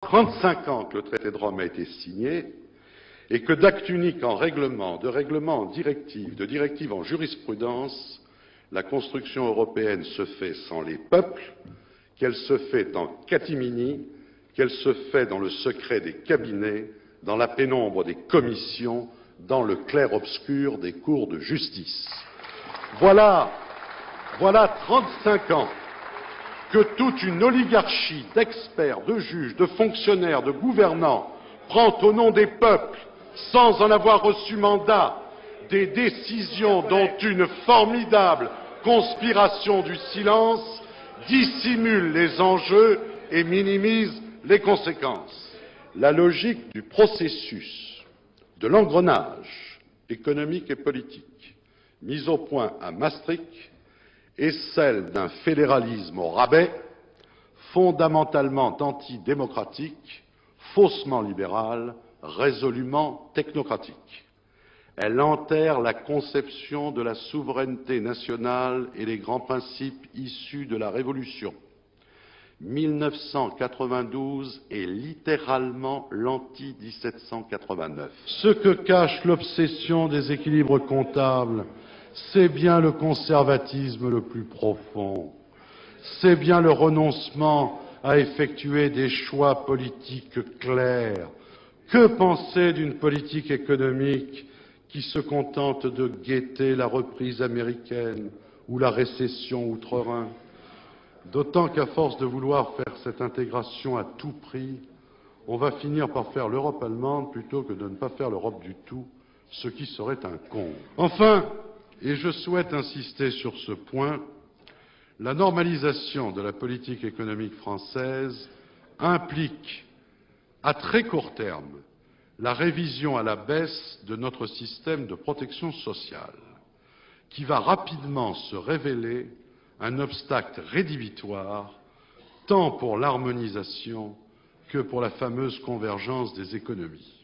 35 ans que le traité de Rome a été signé et que d'acte unique en règlement, de règlement en directive, de directive en jurisprudence, la construction européenne se fait sans les peuples, qu'elle se fait en catimini, qu'elle se fait dans le secret des cabinets, dans la pénombre des commissions, dans le clair-obscur des cours de justice. Voilà 35 ans que toute une oligarchie d'experts, de juges, de fonctionnaires, de gouvernants prend au nom des peuples, sans en avoir reçu mandat, des décisions dont une formidable conspiration du silence dissimule les enjeux et minimise les conséquences. La logique du processus, de l'engrenage économique et politique mis au point à Maastricht est celle d'un fédéralisme au rabais, fondamentalement antidémocratique, faussement libéral, résolument technocratique. Elle enterre la conception de la souveraineté nationale et les grands principes issus de la Révolution. 1992 est littéralement l'anti-1789. Ce que cache l'obsession des équilibres comptables, c'est bien le conservatisme le plus profond. C'est bien le renoncement à effectuer des choix politiques clairs. Que penser d'une politique économique qui se contente de guetter la reprise américaine ou la récession outre-Rhin? D'autant qu'à force de vouloir faire cette intégration à tout prix, on va finir par faire l'Europe allemande plutôt que de ne pas faire l'Europe du tout, ce qui serait un comble. Enfin, et je souhaite insister sur ce point, la normalisation de la politique économique française implique, à très court terme, la révision à la baisse de notre système de protection sociale, qui va rapidement se révéler un obstacle rédhibitoire, tant pour l'harmonisation que pour la fameuse convergence des économies.